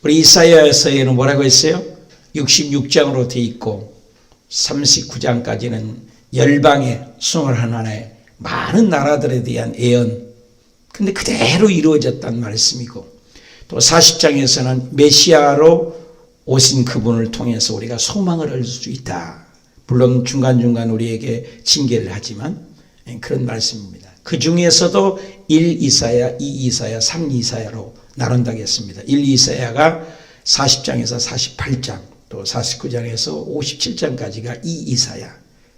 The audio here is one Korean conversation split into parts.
우리 이사야서에는 뭐라고 했어요? 66장으로 돼 있고 39장까지는 열방의 21나라의 많은 나라들에 대한 예언, 근데 그대로 이루어졌단 말씀이고, 또 40장에서는 메시아로 오신 그분을 통해서 우리가 소망을 얻을 수 있다. 물론 중간중간 우리에게 징계를 하지만 그런 말씀입니다. 그 중에서도 1 이사야, 2 이사야, 3 이사야로 나눈다고 했습니다. 1 이사야가 40장에서 48장, 또 49장에서 57장까지가 2 이사야,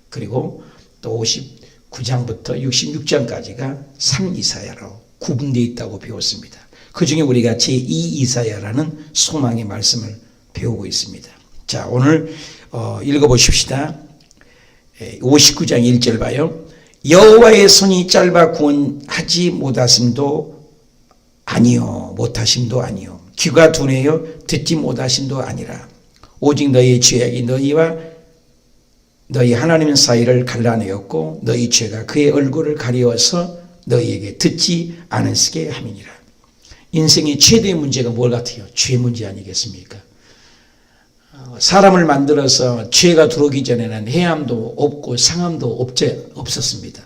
그리고 또 59장부터 66장까지가 3 이사야로 구분되어 있다고 배웠습니다. 그 중에 우리가 제2 이사야라는 소망의 말씀을 배우고 있습니다. 자, 오늘 읽어보십시다. 59장 1절 봐요. 여호와의 손이 짧아 구원하지 못하심도 아니요, 못하심도 아니요, 귀가 둔해요 듣지 못하심도 아니라 오직 너희의 죄악이 너희와 너희 하나님 사이를 갈라내었고 너희 죄가 그의 얼굴을 가리워서 너희에게 듣지 않으시게 함이니라. 인생의 최대의 문제가 뭘 같아요? 죄 문제 아니겠습니까? 사람을 만들어서 죄가 들어오기 전에는 해함도 없고 상함도 없었습니다.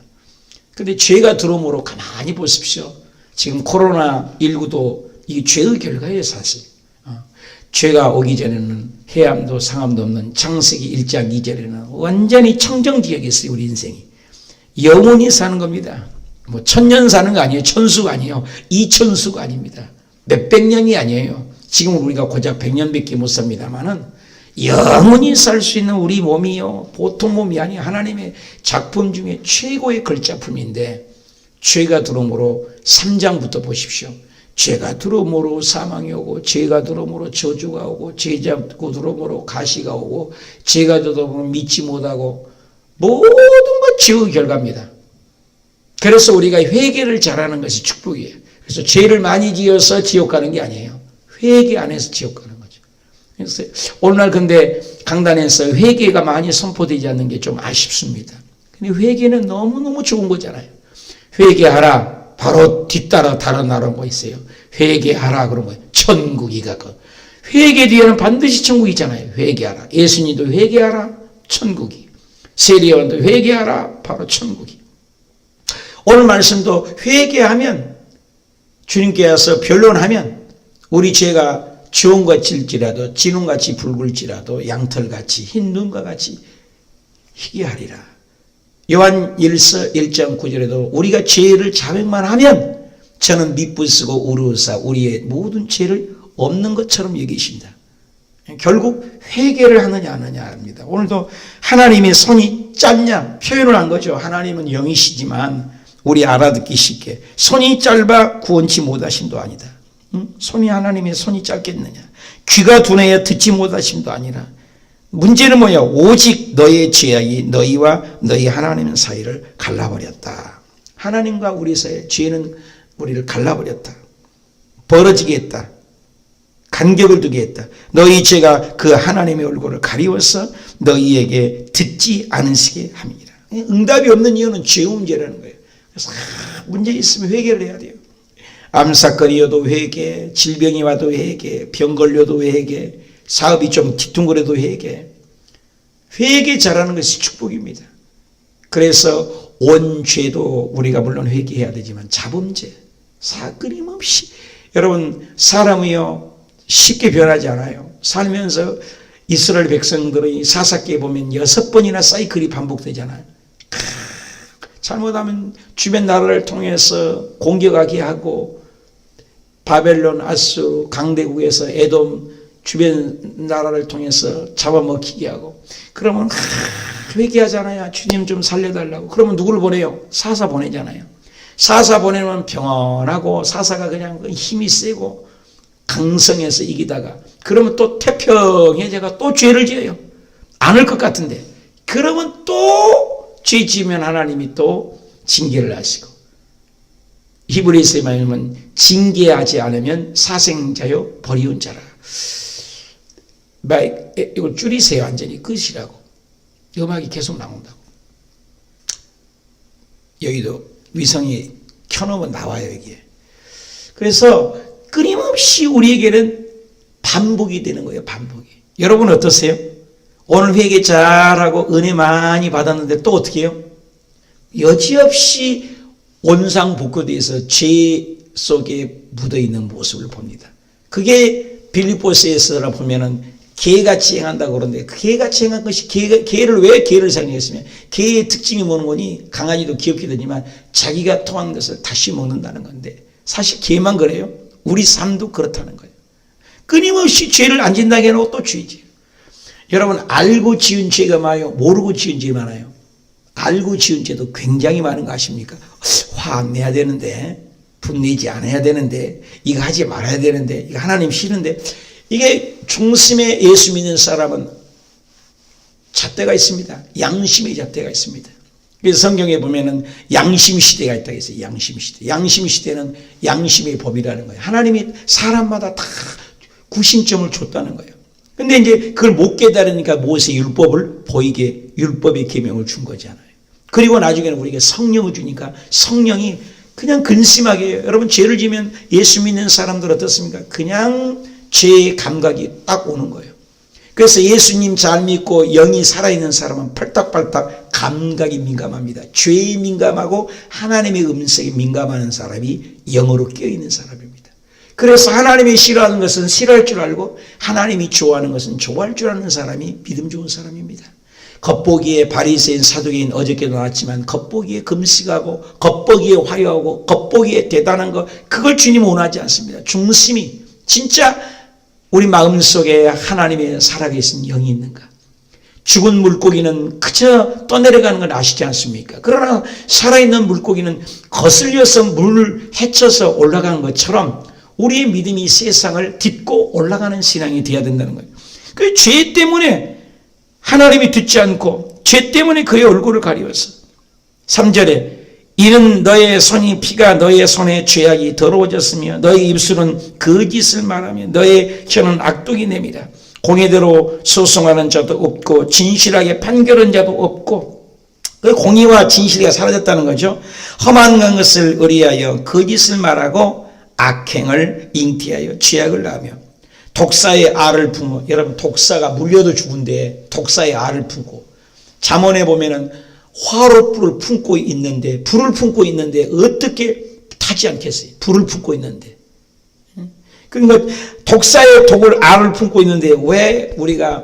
그런데 죄가 들어옴으로 가만히 보십시오. 지금 코로나19도 이게 죄의 결과예요, 사실. 죄가 오기 전에는 해함도 상함도 없는 창세기 1장 2절에는 완전히 청정지역이었어요. 우리 인생이 영원히 사는 겁니다. 뭐 천년 사는 거 아니에요. 천수가 아니에요. 이천수가 아닙니다. 몇백 년이 아니에요. 지금 우리가 고작 100년밖에 못 삽니다만은 영원히 살 수 있는 우리 몸이요, 보통 몸이 아니에요. 하나님의 작품 중에 최고의 걸작품인데, 죄가 들어옴으로 3장부터 보십시오. 죄가 들어옴으로 사망이 오고, 죄가 들어옴으로 저주가 오고, 죄가 들어옴으로 가시가 오고, 죄가 들어옴으로 믿지 못하고, 모든 것 죄의 결과입니다. 그래서 우리가 회개를 잘하는 것이 축복이에요. 그래서 죄를 많이 지어서 지옥 가는 게 아니에요. 회개 안에서 지옥 가는 거죠. 그래서 오늘날 근데 강단에서 회개가 많이 선포되지 않는 게 좀 아쉽습니다. 근데 회개는 너무너무 좋은 거잖아요. 회개하라. 바로 뒤따라 달아나는 거 있어요. 회개하라 그런 거예요. 천국이가 그 회개 뒤에는 반드시 천국이잖아요. 회개하라. 예수님도 회개하라. 천국이. 세례요한도 회개하라. 바로 천국이. 오늘 말씀도 회개하면, 주님께 와서 변론하면 우리 죄가 주홍같일지라도 진홍같이 붉을지라도 양털같이 흰 눈과 같이 희게 하리라. 요한 1서 1장 9절에도 우리가 죄를 자백만 하면 저는 미쁘시고 의로우사 우리의 모든 죄를 없는 것처럼 여기신다. 결국 회개를 하느냐 안 하느냐 합니다. 오늘도 하나님의 손이 짧냐 표현을 한 거죠. 하나님은 영이시지만 우리 알아듣기 쉽게 손이 짧아 구원치 못하심도 아니다. 손이 하나님의 손이 짧겠느냐. 귀가 둔해야 듣지 못하심도 아니라. 문제는 뭐야? 오직 너의 죄악이 너희와 너희 하나님 사이를 갈라버렸다. 하나님과 우리 사이의 죄는 우리를 갈라버렸다. 벌어지게 했다. 간격을 두게 했다. 너희 죄가 그 하나님의 얼굴을 가리워서 너희에게 듣지 않으시게 함이라. 응답이 없는 이유는 죄 문제라는 거예요. 그래서 문제 있으면 회개를 해야 돼요. 암사거리여도 회개, 질병이 와도 회개, 병 걸려도 회개, 사업이 좀 뒤뚱거려도 회개. 회개 잘하는 것이 축복입니다. 그래서 온 죄도 우리가 물론 회개해야 되지만 자범죄, 끊임없이. 여러분, 사람이요 쉽게 변하지 않아요. 살면서 이스라엘 백성들의 사사기에 보면 6번이나 사이클이 반복되잖아요. 잘못하면 주변 나라를 통해서 공격하게 하고, 바벨론, 아수르, 강대국에서 에돔 주변 나라를 통해서 잡아먹히게 하고, 그러면 회개하잖아요. 주님 좀 살려달라고. 그러면 누구를 보내요? 사사 보내잖아요. 사사 보내면 평온하고, 사사가 그냥 힘이 세고 강성해서 이기다가, 그러면 또 태평해져가 또 죄를 지어요. 않을 것 같은데, 그러면 또 죄 지으면 하나님이 또 징계를 하시고, 히브리서에 말하면 징계하지 않으면 사생자요 버리운 자라. 이걸 줄이세요. 완전히 끝이라고. 음악이 계속 나온다고. 여기도 위성이 켜놓으면 나와요. 여기에. 그래서 끊임없이 우리에게는 반복이 되는 거예요. 반복이. 여러분 어떠세요? 오늘 회개 잘하고 은혜 많이 받았는데 또 어떻게 해요? 여지없이 온상복구돼서 죄 속에 묻어있는 모습을 봅니다. 그게 빌립보서에서 보면은 개같이 행한다고 그러는데 그 개같이 행한 것이 개를 왜 개를 사용했으면 개의 특징이 뭐는 거니? 강아지도 귀엽게 되지만 자기가 토한 것을 다시 먹는다는 건데 사실 개만 그래요? 우리 삶도 그렇다는 거예요. 끊임없이 죄를 안 진다고 해놓고 또 죄지. 여러분 알고 지은 죄가 많아요? 모르고 지은 죄가 많아요? 알고 지은 죄도 굉장히 많은 거 아십니까? 화 안 내야 되는데 분내지 않아야 되는데 이거 하지 말아야 되는데 이거 하나님 싫은데 이게 중심에 예수 믿는 사람은 잣대가 있습니다. 양심의 잣대가 있습니다. 그래서 성경에 보면은 양심 시대가 있다고 했어요. 양심 시대. 양심 시대는 양심의 법이라는 거예요. 하나님이 사람마다 다 구심점을 줬다는 거예요. 근데 이제 그걸 못 깨달으니까 모세 율법을 보이게 율법의 계명을 준 거잖아요. 그리고 나중에는 우리에게 성령을 주니까 성령이 그냥 근심하게 해요. 여러분 죄를 지면 예수 믿는 사람들 어떻습니까? 그냥 죄의 감각이 딱 오는 거예요. 그래서 예수님 잘 믿고 영이 살아있는 사람은 팔딱팔딱 감각이 민감합니다. 죄에 민감하고 하나님의 음성에 민감한 사람이 영으로 깨어있는 사람입니다. 그래서 하나님이 싫어하는 것은 싫어할 줄 알고 하나님이 좋아하는 것은 좋아할 줄 아는 사람이 믿음 좋은 사람입니다. 겉보기에 바리새인 사두개인 어저께도 나왔지만 겉보기에 금식하고 겉보기에 화요하고 겉보기에 대단한 거 그걸 주님 원하지 않습니다. 중심이 진짜 우리 마음속에 하나님의 살아계신 영이 있는가? 죽은 물고기는 그저 떠내려가는 걸 아시지 않습니까? 그러나 살아있는 물고기는 거슬려서 물을 헤쳐서 올라가는 것처럼 우리의 믿음이 세상을 딛고 올라가는 신앙이 되어야 된다는 거예요. 그 죄 때문에 하나님이 듣지 않고 죄 때문에 그의 얼굴을 가리워서 3절에 이는 너의 손이 피가 너의 손의 죄악이 더러워졌으며 너의 입술은 거짓을 말하며 너의 혀는 악독이 냅니다. 공의대로 소송하는 자도 없고 진실하게 판결하는 자도 없고 그 공의와 진실이 사라졌다는 거죠. 험한 것을 의리하여 거짓을 말하고 악행을 잉태하여 죄악을 낳으며 독사의 알을 품어 여러분 독사가 물려도 죽은데 독사의 알을 품고 잠언에 보면은 화로 불을 품고 있는데 어떻게 타지 않겠어요? 불을 품고 있는데 그러니까 독사의 독을 알을 품고 있는데 왜 우리가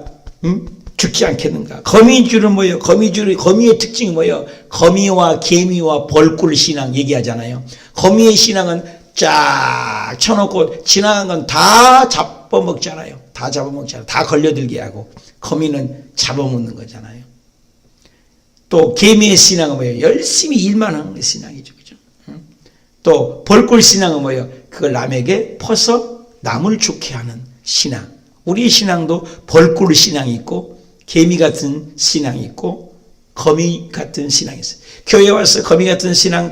죽지 않겠는가? 거미줄은 뭐예요? 거미의 특징이 뭐예요? 거미와 개미와 벌꿀 신앙 얘기하잖아요. 거미의 신앙은 쫙 쳐놓고 지나간 건 다 잡아먹잖아요. 다 걸려들게 하고 거미는 잡아먹는 거잖아요. 또 개미의 신앙은 뭐예요? 열심히 일만 하는 신앙이죠. 그죠? 또 벌꿀 신앙은 뭐예요? 그걸 남에게 퍼서 남을 좋게 하는 신앙. 우리의 신앙도 벌꿀 신앙이 있고 개미 같은 신앙이 있고 거미 같은 신앙이 있어요. 교회 와서 거미 같은 신앙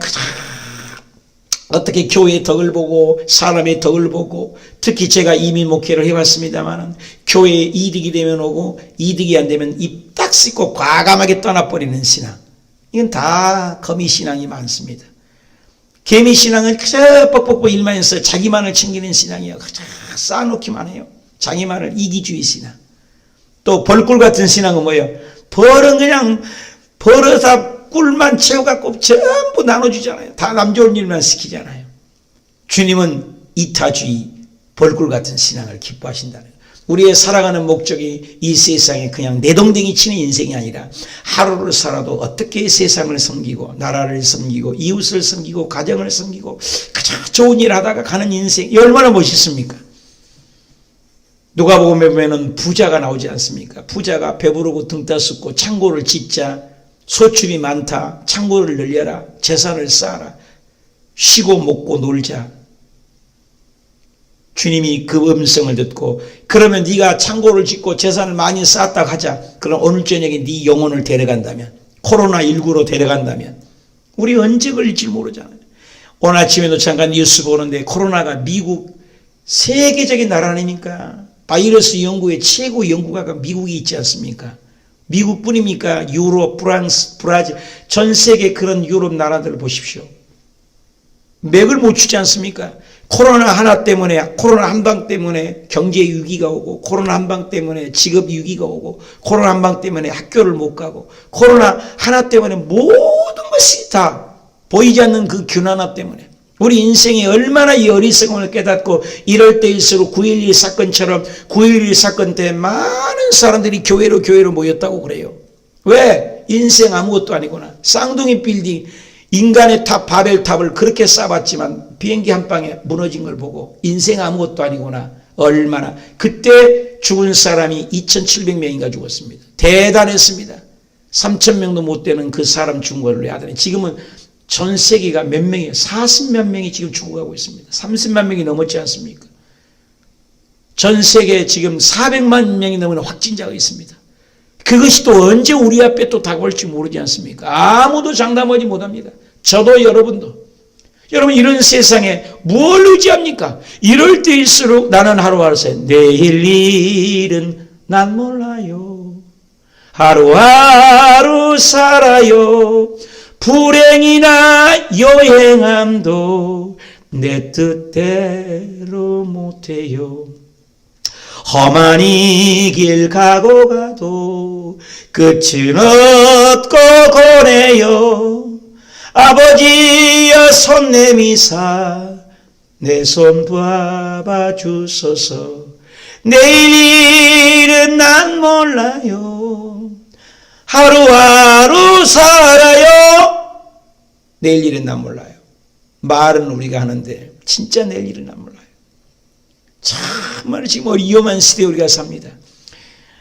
어떻게 교회의 덕을 보고 사람의 덕을 보고 특히 제가 이민 목회를 해왔습니다만 교회에 이득이 되면 오고 이득이 안 되면 입 딱 씻고 과감하게 떠나버리는 신앙. 이건 다 거미 신앙이 많습니다. 개미 신앙은 그저 뻑뻑뻑 일만 해서 자기만을 챙기는 신앙이에요. 그저 쌓아놓기만 해요. 자기만을 이기주의 신앙. 또 벌꿀 같은 신앙은 뭐예요? 벌은 그냥 벌어서 꿀만 채워갖고 전부 나눠주잖아요. 다 남 좋은 일만 시키잖아요. 주님은 이타주의 벌꿀 같은 신앙을 기뻐하신다는 거예요. 우리의 살아가는 목적이 이 세상에 그냥 내동댕이 치는 인생이 아니라 하루를 살아도 어떻게 세상을 섬기고 나라를 섬기고 이웃을 섬기고 가정을 섬기고 가장 좋은 일 하다가 가는 인생이 얼마나 멋있습니까? 누가복음에 보면은 부자가 나오지 않습니까? 부자가 배부르고 등 따숩고 창고를 짓자 소출이 많다 창고를 늘려라 재산을 쌓아라 쉬고 먹고 놀자. 주님이 그 음성을 듣고 그러면 네가 창고를 짓고 재산을 많이 쌓았다고 하자. 그럼 오늘 저녁에 네 영혼을 데려간다면 코로나19로 데려간다면 우리 언제 걸릴지 모르잖아요. 오늘 아침에도 잠깐 뉴스 보는데 코로나가 미국 세계적인 나라 아닙니까? 바이러스 연구에 최고 연구가가 미국이 있지 않습니까? 미국뿐입니까? 유럽, 프랑스, 브라질 전 세계 그런 유럽 나라들을 보십시오. 맥을 못 추지 않습니까? 코로나 하나 때문에, 코로나 한 방 때문에 경제 위기가 오고, 코로나 한 방 때문에 직업 위기가 오고, 코로나 한 방 때문에 학교를 못 가고, 코로나 하나 때문에 모든 것이 다 보이지 않는 그 균하나 때문에 우리 인생이 얼마나 이 어리석음을 깨닫고 이럴 때일수록 9.11 사건처럼 9.11 사건 때 많은 사람들이 교회로 모였다고 그래요. 왜? 인생 아무것도 아니구나. 쌍둥이 빌딩, 인간의 탑 바벨탑을 그렇게 쌓아봤지만 비행기 한 방에 무너진 걸 보고 인생 아무것도 아니구나. 얼마나. 그때 죽은 사람이 2,700명인가 죽었습니다. 대단했습니다. 3,000명도 못 되는 그 사람 죽은 걸로 하더니 지금은 전 세계가 몇 명이에요? 40만 명이 지금 죽어가고 있습니다. 30만 명이 넘었지 않습니까? 전 세계에 지금 400만 명이 넘는 확진자가 있습니다. 그것이 또 언제 우리 앞에 또 다가올지 모르지 않습니까? 아무도 장담하지 못합니다. 저도 여러분도. 여러분 이런 세상에 뭘 의지합니까? 이럴 때일수록 나는 하루하루 내일 일은 난 몰라요. 하루하루 살아요. 불행이나 여행함도 내 뜻대로 못해요. 험한 이 길 가고 가도 끝은 없고 고네요. 아버지여 손 내미사 내 손 봐봐 주소서. 내일 일은 난 몰라요. 하루하루 살아요. 내일 일은 난 몰라요. 말은 우리가 하는데 진짜 내일 일은 난 몰라요. 정말 지금 위험한 시대에 우리가 삽니다.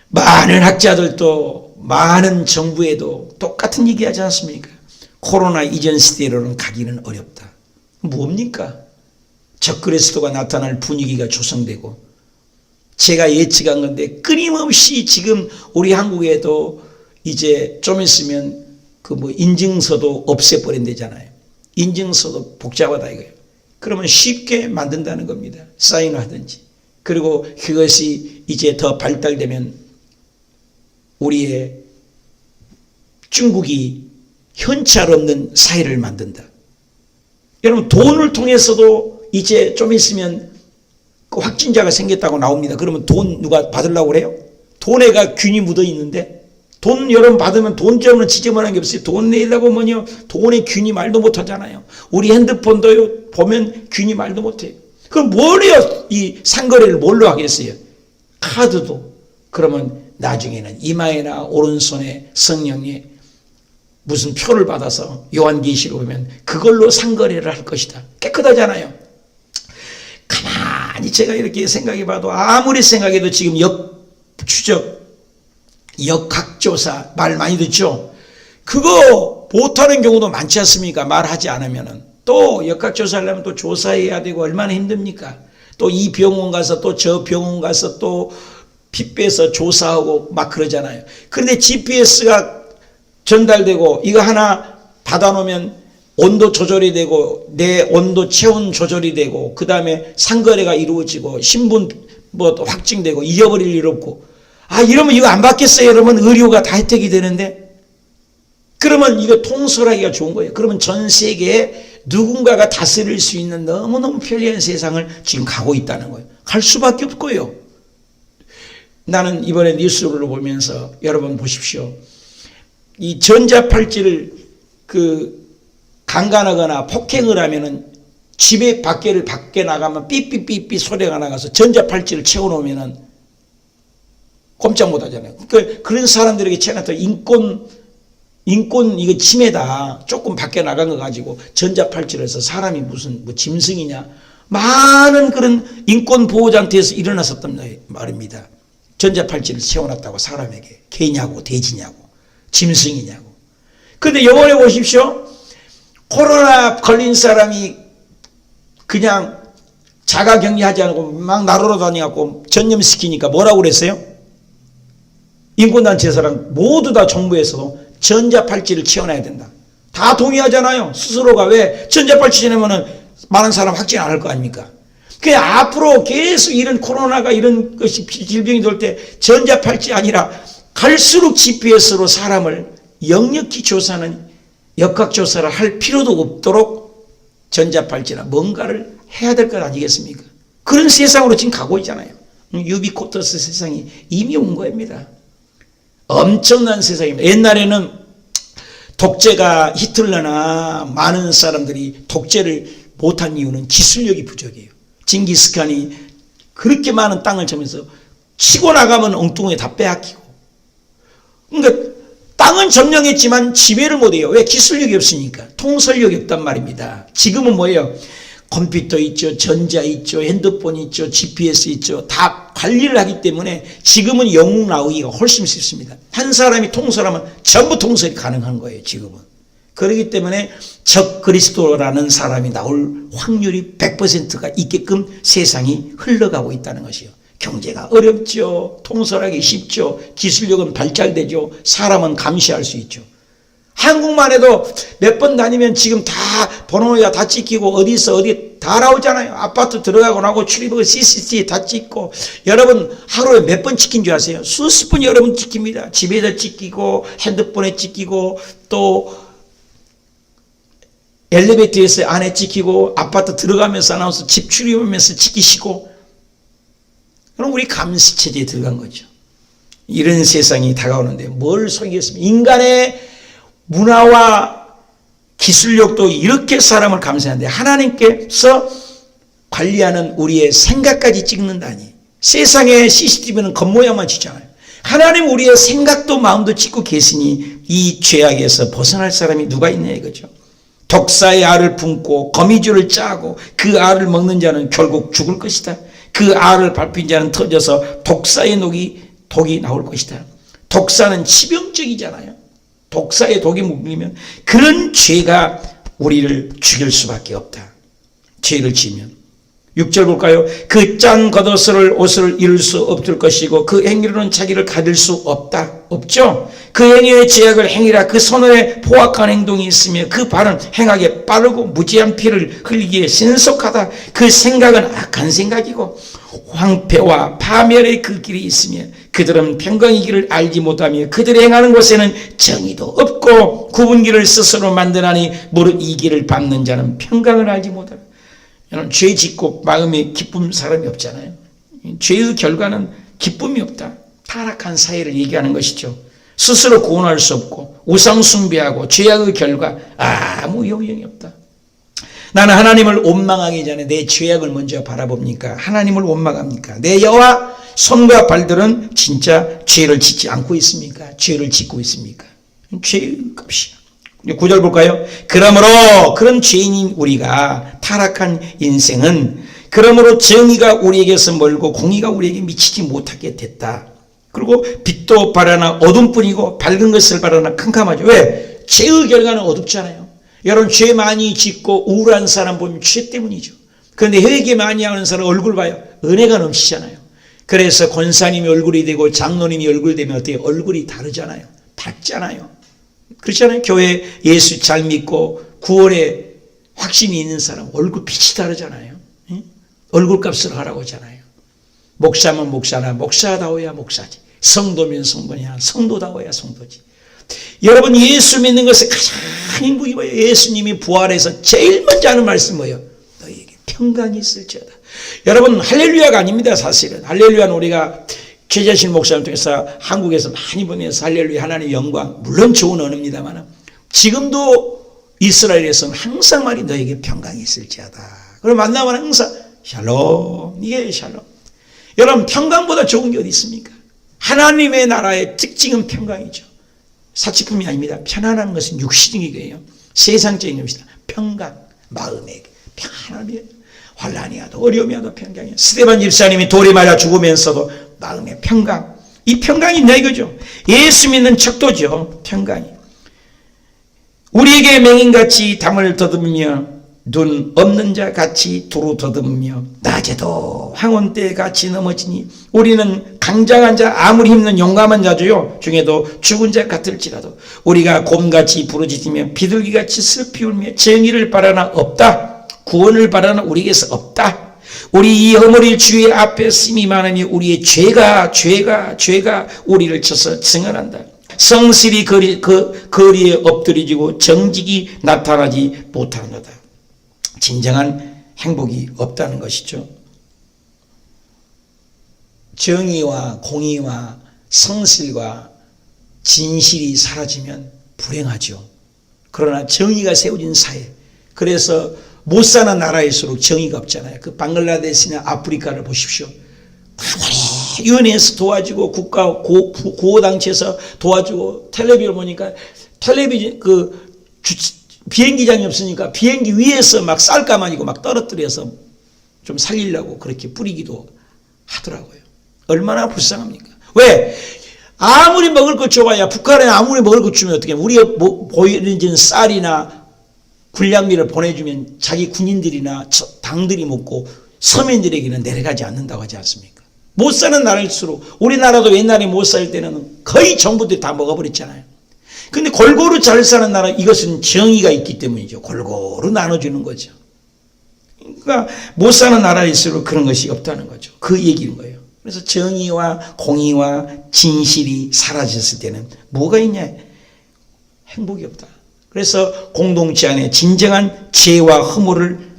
많은 학자들도 많은 정부에도 똑같은 얘기하지 않습니까? 코로나 이전 시대로는 가기는 어렵다. 뭡니까? 적그리스도가 나타날 분위기가 조성되고 제가 예측한 건데 끊임없이 지금 우리 한국에도 이제 좀 있으면 그 인증서도 없애버린다잖아요. 인증서도 복잡하다 이거예요. 그러면 쉽게 만든다는 겁니다. 사인하든지. 그리고 그것이 이제 더 발달되면 우리의 중국이 현찰 없는 사회를 만든다. 여러분 돈을 통해서도 이제 좀 있으면 그 확진자가 생겼다고 나옵니다. 그러면 돈 누가 받으려고 그래요? 돈에가 균이 묻어 있는데 돈 여러분 받으면 돈 때문에 지저분한 게 없어요. 돈 내려고 뭐냐 돈에 균이 말도 못하잖아요. 우리 핸드폰도요 보면 균이 말도 못해요. 그럼 뭘 해요? 이 상거래를 뭘로 하겠어요? 카드도. 그러면 나중에는 이마에나 오른손에 성령이 무슨 표를 받아서 요한계시록 보면 그걸로 상거래를 할 것이다. 깨끗하잖아요. 가만히 제가 이렇게 생각해봐도 아무리 생각해도 지금 역추적 역학조사 말 많이 듣죠? 그거 못하는 경우도 많지 않습니까? 말하지 않으면은. 또 역학조사를 하면 또 조사해야 되고 얼마나 힘듭니까? 또 이 병원 가서 또 저 병원 가서 또 피 빼서 조사하고 막 그러잖아요. 그런데 GPS가 전달되고 이거 하나 받아놓으면 온도 조절이 되고 내 온도 체온 조절이 되고 그 다음에 상거래가 이루어지고 신분 확증되고 잊어버릴 일 없고 이러면 이거 안 받겠어요. 여러분 의료가 다 혜택이 되는데 그러면 이거 통솔하기가 좋은 거예요. 그러면 전 세계에 누군가가 다스릴 수 있는 너무너무 편리한 세상을 지금 가고 있다는 거예요. 갈 수밖에 없고요. 나는 이번에 뉴스를 보면서 여러분 보십시오. 이 전자팔찌를 강간하거나 폭행을 하면은 집에 밖에 나가면 삐삐삐삐 소리가 나가서 전자팔찌를 채워놓으면은 꼼짝 못 하잖아요. 그런 사람들에게 채워놨다 인권 이거 침해다. 조금 밖에 나간 거 가지고 전자팔찌를 해서 사람이 무슨 짐승이냐. 많은 그런 인권 보호장터에서 일어났었단 말입니다. 전자팔찌를 채워놨다고 사람에게. 개냐고 돼지냐고 짐승이냐고. 그런데 이번에 보십시오. 코로나 걸린 사람이 그냥 자가격리하지 않고 막 나로로 다니갖고 전염시키니까 뭐라고 그랬어요? 인권단체에서랑 모두 다 정부에서도 전자팔찌를 채워놔야 된다. 다 동의하잖아요. 스스로가. 왜? 전자팔찌 채우면은 많은 사람 확진 안 할 거 아닙니까? 그냥 앞으로 계속 이런 코로나가 이런 것이 질병이 돌 때 전자팔찌 아니라 갈수록 GPS로 사람을 역력히 조사하는 역학조사를 할 필요도 없도록 전자팔찌나 뭔가를 해야 될 것 아니겠습니까? 그런 세상으로 지금 가고 있잖아요. 유비코터스 세상이 이미 온 겁니다. 엄청난 세상입니다. 옛날에는 독재가 히틀러나 많은 사람들이 독재를 못한 이유는 기술력이 부족해요. 징기스칸이 그렇게 많은 땅을 점해서 치고 나가면 엉뚱하게 다 빼앗기고. 그러니까 땅은 점령했지만 지배를 못해요. 왜? 기술력이 없으니까. 통솔력이 없단 말입니다. 지금은 뭐예요? 컴퓨터 있죠, 전자 있죠, 핸드폰 있죠, GPS 있죠. 다 관리를 하기 때문에 지금은 영웅 나오기가 훨씬 쉽습니다. 한 사람이 통솔하면 전부 통솔이 가능한 거예요, 지금은. 그렇기 때문에 적 그리스도라는 사람이 나올 확률이 100%가 있게끔 세상이 흘러가고 있다는 것이요. 경제가 어렵죠. 통솔하기 쉽죠. 기술력은 발달되죠. 사람은 감시할 수 있죠. 한국만 해도 몇 번 다니면 지금 다 번호가 다 찍히고 어디서 어디 다 나오잖아요. 아파트 들어가고 나고 출입구 CCTV 다 찍고. 여러분 하루에 몇 번 찍힌 줄 아세요? 수십 번 여러분 찍힙니다. 집에서 찍히고 핸드폰에 찍히고 또 엘리베이터에서 안에 찍히고 아파트 들어가면서 나와서 집 출입하면서 찍히시고. 그럼 우리 감시체제에 들어간 거죠. 이런 세상이 다가오는데 뭘 속이겠습니까? 인간의 문화와 기술력도 이렇게 사람을 감시하는데 하나님께서 관리하는 우리의 생각까지 찍는다니. 세상의 CCTV는 겉모양만 찍잖아요. 하나님 우리의 생각도 마음도 찍고 계시니 이 죄악에서 벗어날 사람이 누가 있냐 이거죠. 독사의 알을 품고 거미줄을 짜고 그 알을 먹는 자는 결국 죽을 것이다. 그 알을 밟힌 자는 터져서 독사의 독이 나올 것이다. 독사는 치명적이잖아요. 독사의 독이 물리면 그런 죄가 우리를 죽일 수밖에 없다. 죄를 지면. 6절 볼까요? 그 짠 겉옷을 옷을 이룰 수 없을 것이고 그 행위로는 자기를 가릴 수 없다. 없죠? 그 행위의 죄악을 행위라. 그 손에 포악한 행동이 있으며 그 발은 행하게 빠르고 무지한 피를 흘리기에 신속하다. 그 생각은 악한 생각이고 황폐와 파멸의 그 길이 있으며 그들은 평강의 길을 알지 못하며 그들이 행하는 곳에는 정의도 없고 굽은 길을 스스로 만드나니 무릇 이 길을 밟는 자는 평강을 알지 못하며. 여러분 죄 짓고 마음에 기쁨 사람이 없잖아요. 죄의 결과는 기쁨이 없다. 타락한 사회를 얘기하는 것이죠. 스스로 구원할 수 없고 우상 숭배하고 죄악의 결과 아무 영향이 없다. 나는 하나님을 원망하기 전에 내 죄악을 먼저 바라봅니까? 하나님을 원망합니까? 내 여와 손과 발들은 진짜 죄를 짓지 않고 있습니까? 죄를 짓고 있습니까? 죄의 값이야. 9절 볼까요? 그러므로 그런 죄인인 우리가 타락한 인생은 그러므로 정의가 우리에게서 멀고 공의가 우리에게 미치지 못하게 됐다. 그리고 빛도 바라나 어둠뿐이고 밝은 것을 바라나 캄캄하죠. 왜? 죄의 결과는 어둡잖아요. 여러분 죄 많이 짓고 우울한 사람 보면 죄 때문이죠. 그런데 회개 많이 하는 사람 얼굴 봐요. 은혜가 넘치잖아요. 그래서 권사님이 얼굴이 되고 장로님이 얼굴 되면 어때요? 얼굴이 다르잖아요. 밝잖아요. 그렇잖아요. 교회 예수 잘 믿고 구원에 확신이 있는 사람 얼굴 빛이 다르잖아요. 얼굴값을 하라고 하잖아요. 목사면 목사나 목사다워야 목사지. 성도면 성도냐 성도다워야 성도지. 여러분 예수 믿는 것에 가장 행복이 뭐예요? 예수님이 부활해서 제일 먼저 하는 말씀 뭐예요? 너희에게 평강이 있을지어다. 여러분 할렐루야가 아닙니다. 사실은 할렐루야는 우리가 최재실 목사님 통해서 한국에서 많이 보면서 할렐루야 하나님의 영광 물론 좋은 언어입니다만 지금도 이스라엘에서는 항상 말이 너에게 평강이 있을지어다. 그럼 만나면 항상 샬롬 이게 샬롬. 여러분 평강보다 좋은 게 어디 있습니까? 하나님의 나라의 특징은 평강이죠. 사치품이 아닙니다. 편안한 것은 육신이에요. 세상적인 것이다. 평강 마음에 평안함이 환란이 와도 어려움이 와도 평강이에요. 스데반 집사님이 돌에 맞아 죽으면서도 마음의 평강. 이 평강이 있냐 이거죠. 예수 믿는 척도죠. 평강이. 우리에게 맹인같이 담을 더듬으며 눈 없는 자 같이 두루 더듬으며 낮에도 황혼 때 같이 넘어지니 우리는 강장한 자 아무리 힘든 용감한 자죠. 중에도 죽은 자 같을지라도 우리가 곰같이 부르짖으며 비둘기같이 슬피 울며 정의를 바라나 없다. 구원을 바라나 우리에게서 없다. 우리 이 허물일 주의 앞에 심이 많으니 우리의 죄가 우리를 쳐서 증언한다. 성실히 거리에 엎드려지고 정직이 나타나지 못하노다. 진정한 행복이 없다는 것이죠. 정의와 공의와 성실과 진실이 사라지면 불행하죠. 그러나 정의가 세워진 사회, 그래서 못 사는 나라일수록 정의가 없잖아요. 그 방글라데시나 아프리카를 보십시오. 유엔에서 도와주고 국가 구호단체에서 도와주고, 텔레비를 보니까 비행기장이 없으니까 비행기 위에서 막 쌀가마니고 막 떨어뜨려서 좀 살리려고 그렇게 뿌리기도 하더라고요. 얼마나 불쌍합니까? 왜? 아무리 먹을 것 줘봐야, 북한에 아무리 먹을 것 주면 어떻게, 우리가 보여준 쌀이나 군량미를 보내주면 자기 군인들이나 당들이 먹고 서민들에게는 내려가지 않는다고 하지 않습니까? 못 사는 나라일수록, 우리나라도 옛날에 못 살 때는 거의 정부들이 다 먹어버렸잖아요. 근데 골고루 잘 사는 나라, 이것은 정의가 있기 때문이죠. 골고루 나눠주는 거죠. 그러니까 못 사는 나라일수록 그런 것이 없다는 거죠. 그 얘기인 거예요. 그래서 정의와 공의와 진실이 사라졌을 때는 뭐가 있냐? 행복이 없다. 그래서 공동체 안에 진정한 죄와 허물을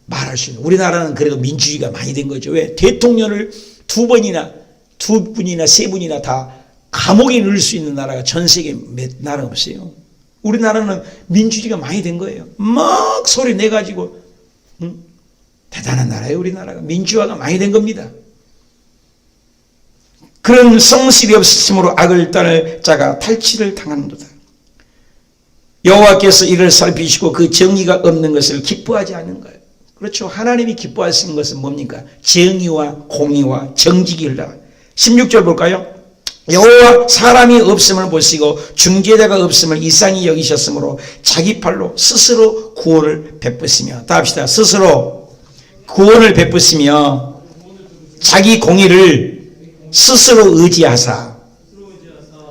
말할 수 있는, 우리나라는 그래도 민주주의가 많이 된 거죠. 왜? 대통령을 두 분이나 세 분이나 다 감옥에 넣을 수 있는 나라가 전 세계 몇 나라 없어요. 우리나라는 민주주의가 많이 된 거예요. 막 소리 내가지고, 대단한 나라예요. 우리나라가 민주화가 많이 된 겁니다. 그런 성실이 없으심으로 악을 따를 자가 탈취를 당하는도다. 여호와께서 이를 살피시고 그 정의가 없는 것을 기뻐하지 않는 거예요. 그렇죠. 하나님이 기뻐하시는 것은 뭡니까? 정의와 공의와 정직이 흘러. 16절 볼까요? 여호와 사람이 없음을 보시고 중재자가 없음을 이상히 여기셨으므로 자기 팔로 스스로 구원을 베푸시며, 다 합시다. 스스로 구원을 베푸시며 자기 공의를 스스로 의지하사.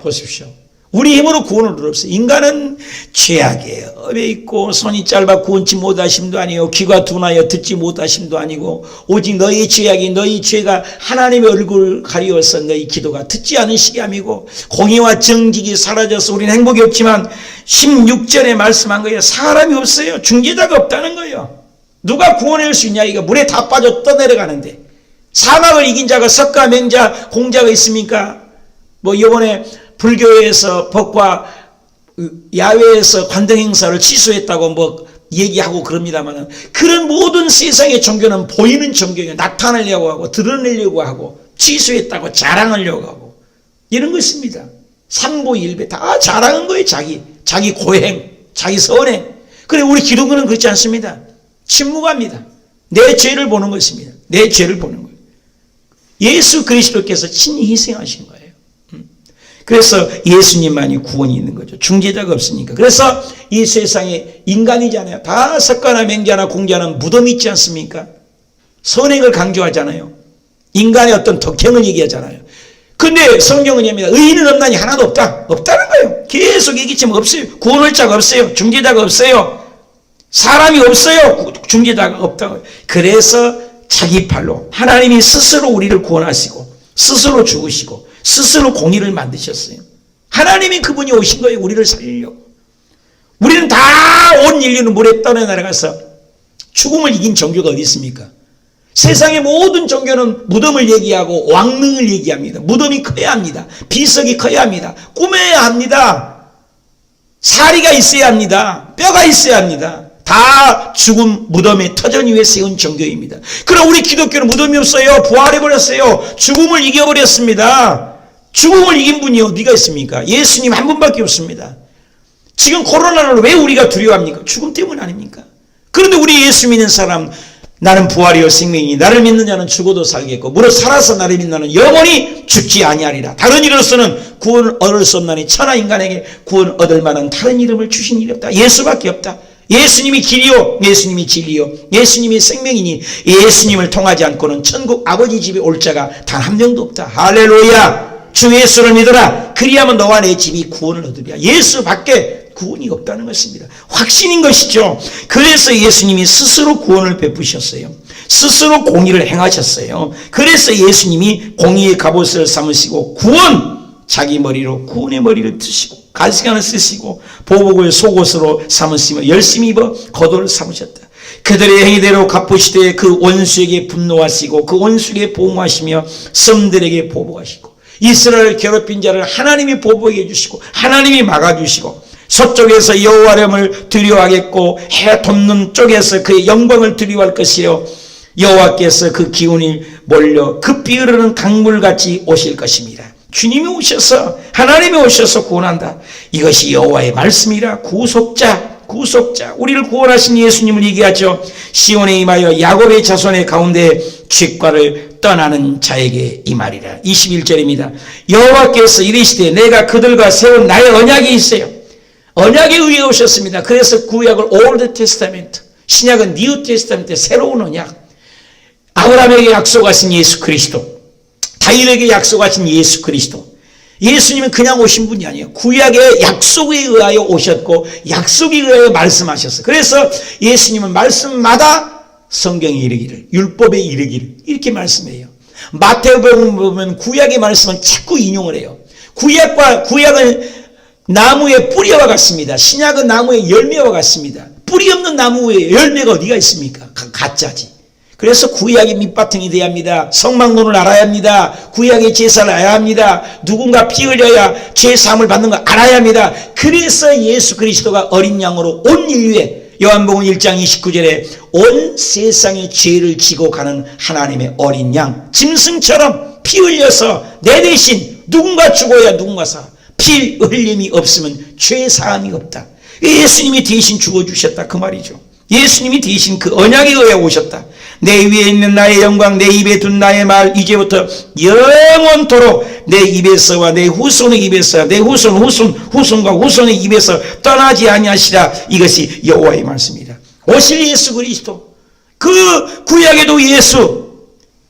보십시오. 우리 힘으로 구원을 얻을 없어요. 인간은 죄악에 업에 있고, 손이 짧아 구원치 못하심도 아니고, 귀가 둔하여 듣지 못하심도 아니고, 오직 너희 죄악이, 너희 죄가 하나님의 얼굴을 가리워서 너희 기도가 듣지 않으시게 함이고, 공의와 정직이 사라져서 우리는 행복이 없지만 16절에 말씀한 거예요. 사람이 없어요. 중재자가 없다는 거예요. 누가 구원할 수 있냐? 이거 물에 다 빠져 떠내려가는데, 사막을 이긴 자가 석가 맹자 공자가 있습니까? 뭐 이번에 불교에서 법과 야외에서 관등 행사를 취소했다고 뭐 얘기하고 그럽니다만, 그런 모든 세상의 종교는 보이는 종교예요. 나타내려고 하고 드러내려고 하고 취소했다고 자랑하려고 하고 이런 것입니다. 삼보일배 다 자랑한 거예요. 자기 고행, 자기 선행. 그래, 우리 기독교는 그렇지 않습니다. 침묵합니다. 내 죄를 보는 것입니다. 내 죄를 보는 거예요. 예수 그리스도께서 친히 희생하신 거예요. 그래서 예수님만이 구원이 있는 거죠. 중재자가 없으니까. 그래서 이 세상에 인간이잖아요. 다 석가나 맹자나 공자는 무덤이 있지 않습니까? 선행을 강조하잖아요. 인간의 어떤 덕행을 얘기하잖아요. 근데 성경은 얘기합니다. 의인은 없나니 하나도 없다. 없다는 거예요. 계속 얘기지만 없어요. 구원할 자가 없어요. 중재자가 없어요. 사람이 없어요. 중재자가 없다고. 그래서 자기 팔로 하나님이 스스로 우리를 구원하시고 스스로 죽으시고 스스로 공의를 만드셨어요. 하나님이 그분이 오신 거예요. 우리를 살리려고. 우리는 다 온 인류는 물에 떠내려가서 죽음을 이긴 종교가 어디 있습니까? 세상의 모든 종교는 무덤을 얘기하고 왕릉을 얘기합니다. 무덤이 커야 합니다. 비석이 커야 합니다. 꾸며야 합니다. 사리가 있어야 합니다. 뼈가 있어야 합니다. 다 죽음 무덤의 터전 위에 세운 종교입니다. 그럼 우리 기독교는 무덤이 없어요. 부활해버렸어요. 죽음을 이겨버렸습니다. 죽음을 이긴 분이 어디가 있습니까? 예수님 한 분밖에 없습니다. 지금 코로나를 왜 우리가 두려워합니까? 죽음 때문 아닙니까? 그런데 우리 예수 믿는 사람, 나는 부활이요 생명이니 나를 믿는 자는 죽어도 살겠고 무릇 살아서 나를 믿는 자는 영원히 죽지 아니하리라. 다른 이로서는 구원을 얻을 수 없나니 천하 인간에게 구원 얻을 만한 다른 이름을 주신 일이 없다. 예수밖에 없다. 예수님이 길이요, 예수님이 진리요, 예수님이 생명이니 예수님을 통하지 않고는 천국 아버지 집에 올 자가 단 한 명도 없다. 할렐루야. 주 예수를 믿어라. 그리하면 너와 내 집이 구원을 얻으리라. 예수밖에 구원이 없다는 것입니다. 확신인 것이죠. 그래서 예수님이 스스로 구원을 베푸셨어요. 스스로 공의를 행하셨어요. 그래서 예수님이 공의의 갑옷을 삼으시고 자기 머리로 구원의 머리를 드시고 가시관을 쓰시고 보복을 속옷으로 삼으시며 열심히 입어 겉옷을 삼으셨다. 그들의 행위대로 갚으시되 그 원수에게 분노하시고 그 원수에게 보응하시며 섬들에게 보복하시고 이스라엘을 괴롭힌 자를 하나님이 보복해 주시고 하나님이 막아주시고 서쪽에서 여호와름을 두려워하겠고 해 돋는 쪽에서 그의 영광을 두려워할 것이요 여호와께서 그 기운이 몰려 급히 흐르는 강물같이 오실 것입니다. 주님이 오셔서 하나님이 오셔서 구원한다. 이것이 여호와의 말씀이라. 구속자 우리를 구원하신 예수님을 얘기하죠. 시온에 임하여 야곱의 자손의 가운데 죄과를 떠나는 자에게 이 말이라. 21절입니다. 여호와께서 이르시되 내가 그들과 세운 나의 언약이 있어요. 언약에 의해 오셨습니다. 그래서 구약을 Old Testament, 신약은 New Testament, 새로운 언약. 아브라함에게 약속하신 예수 그리스도, 다윗에게 약속하신 예수 그리스도. 예수님은 그냥 오신 분이 아니에요. 구약의 약속에 의하여 오셨고 약속에 의하여 말씀하셨어요. 그래서 예수님은 말씀마다 성경에 이르기를, 율법에 이르기를 이렇게 말씀해요. 마태복음 보면 구약의 말씀은 자꾸 인용을 해요. 구약은 나무의 뿌리와 같습니다. 신약은 나무의 열매와 같습니다. 뿌리 없는 나무에 열매가 어디가 있습니까? 가짜지. 그래서 구약의 밑바탕이 돼야 합니다. 성막론을 알아야 합니다. 구약의 제사를 알아야 합니다. 누군가 피 흘려야 죄 사함을 받는 걸 알아야 합니다. 그래서 예수 그리스도가 어린 양으로 온 인류에 요한복음 1장 29절에 온 세상의 죄를 지고 가는 하나님의 어린 양, 짐승처럼 피 흘려서 내 대신 누군가 죽어야 누군가 사. 피 흘림이 없으면 죄 사함이 없다. 예수님이 대신 죽어주셨다 그 말이죠. 예수님이 대신 그 언약에 의해 오셨다. 내 위에 있는 나의 영광, 내 입에 둔 나의 말, 이제부터 영원토록 내 입에서와 내 후손의 입에서, 내 후손과 후손의 입에서 떠나지 아니하시라. 이것이 여호와의 말씀이다. 오실 예수 그리스도, 그 구약에도 예수,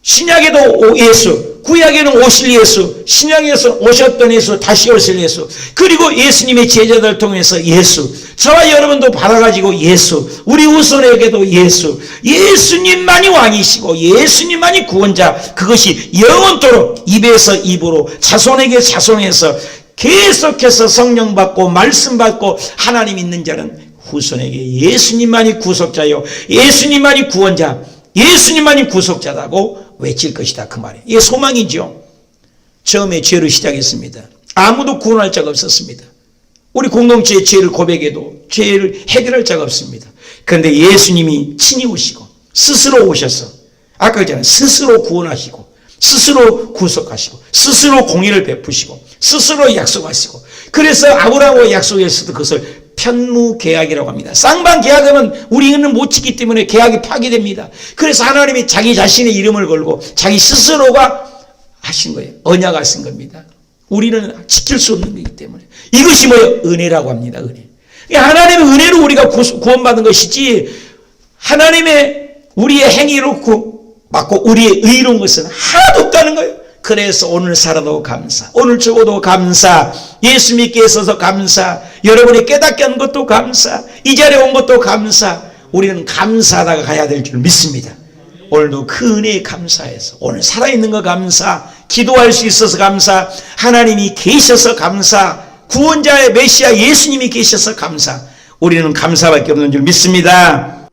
신약에도 예수, 구약에는 오실 예수, 신약에서 오셨던 예수, 다시 오실 예수, 그리고 예수님의 제자들 통해서 예수, 저와 여러분도 받아가지고 예수, 우리 후손에게도 예수, 예수님만이 왕이시고 예수님만이 구원자, 그것이 영원토록 입에서 입으로 자손에게 자손에서 계속해서 성령 받고 말씀 받고 하나님 있는 자는 후손에게 예수님만이 구속자요, 예수님만이 구원자, 예수님만이 구속자라고 외칠 것이다 그 말이에요. 이게 소망이죠. 처음에 죄로 시작했습니다. 아무도 구원할 자가 없었습니다. 우리 공동체의 죄를 고백해도 죄를 해결할 자가 없습니다. 그런데 예수님이 친히 오시고 스스로 오셔서 아까 그랬잖아요. 스스로 구원하시고 스스로 구속하시고 스스로 공의를 베푸시고 스스로 약속하시고, 그래서 아브라함과 약속했어도 그것을 편무계약이라고 합니다. 쌍방계약하면 우리는 못 지키기 때문에 계약이 파기됩니다. 그래서 하나님이 자기 자신의 이름을 걸고 자기 스스로가 하신 거예요. 언약하신 겁니다. 우리는 지킬 수 없는 거기 때문에. 이것이 뭐예요? 은혜라고 합니다. 은혜. 하나님의 은혜로 우리가 구원받은 것이지, 하나님의 우리의 행위로 받고 우리의 의로운 것은 하나도 없다는 거예요. 그래서 오늘 살아도 감사, 오늘 죽어도 감사, 예수 믿게 있어서 감사, 여러분이 깨닫게 하는 것도 감사, 이 자리에 온 것도 감사. 우리는 감사하다가 가야 될 줄 믿습니다. 오늘도 그 은혜에 감사해서 오늘 살아있는 거 감사, 기도할 수 있어서 감사, 하나님이 계셔서 감사, 구원자의 메시아 예수님이 계셔서 감사. 우리는 감사밖에 없는 줄 믿습니다.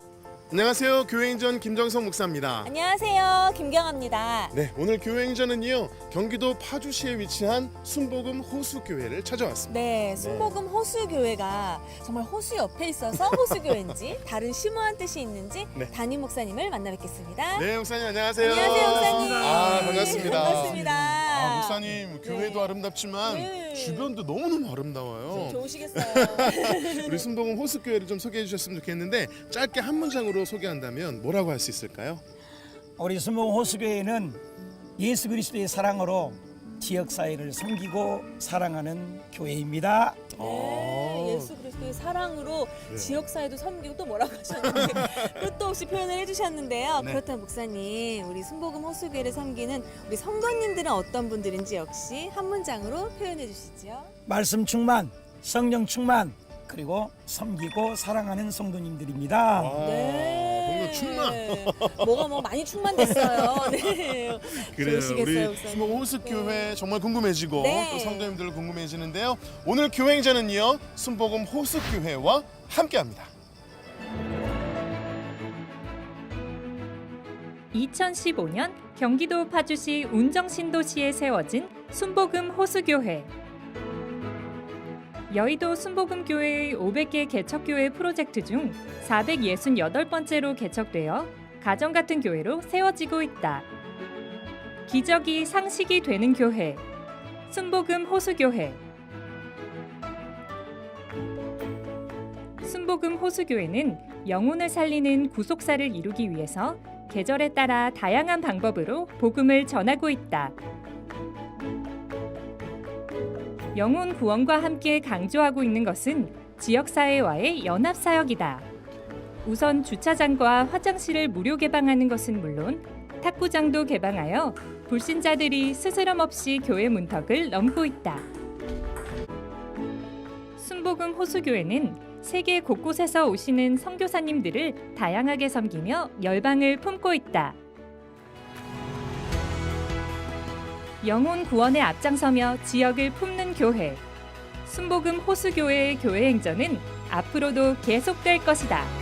안녕하세요. 교회행전 김정성 목사입니다. 안녕하세요. 김경아입니다. 네, 오늘 교회행전은요, 경기도 파주시에 위치한 순복음 호수교회를 찾아왔습니다. 네, 순복음 호수교회가 정말 호수 옆에 있어서 호수교회인지 다른 심오한 뜻이 있는지 담임 목사님을 만나 뵙겠습니다. 네, 목사님 안녕하세요. 안녕하세요, 목사님. 반갑습니다. 반갑습니다. 목사님, 교회도 네. 아름답지만 주변도 너무너무 아름다워요. 좋으시겠어요. 우리 순복음 호수교회를 좀 소개해 주셨으면 좋겠는데, 짧게 한 문장으로 소개한다면 뭐라고 할 수 있을까요? 우리 순복음 호수교회는 예수 그리스도의 사랑으로 지역사회를 섬기고 사랑하는 교회입니다. 네, 예수 그리스도의 사랑으로 지역사회도 섬기고 또 뭐라고 하셨는데 끝도 없이 표현을 해주셨는데요. 네. 그렇다면 목사님, 우리 순복음 호수교회를 섬기는 우리 성도님들은 어떤 분들인지 역시 한 문장으로 표현해 주시죠. 말씀 충만, 성령 충만, 그리고 섬기고 사랑하는 성도님들입니다. 네. 충만. 뭐가 많이 충만됐어요. 네. 그래요. 좋으시겠어요, 우리 목사님. 순복음 호수교회 정말 궁금해지고 네. 또 성도님들 궁금해지는데요. 오늘 교회행전은요, 순복음 호수교회와 함께합니다. 2015년 경기도 파주시 운정신도시에 세워진 순복음 호수교회. 여의도 순복음교회의 500개 개척교회 프로젝트 중 468번째로 개척되어 가정 같은 교회로 세워지고 있다. 기적이 상식이 되는 교회, 순복음 호수교회. 순복음 호수교회는 영혼을 살리는 구속사를 이루기 위해서 계절에 따라 다양한 방법으로 복음을 전하고 있다. 영혼 구원과 함께 강조하고 있는 것은 지역사회와의 연합사역이다. 우선 주차장과 화장실을 무료 개방하는 것은 물론 탁구장도 개방하여 불신자들이 스스럼 없이 교회 문턱을 넘고 있다. 순복음 호수교회는 세계 곳곳에서 오시는 선교사님들을 다양하게 섬기며 열방을 품고 있다. 영혼 구원에 앞장서며 지역을 품는 교회, 순복음 호수교회의 교회 행전은 앞으로도 계속될 것이다.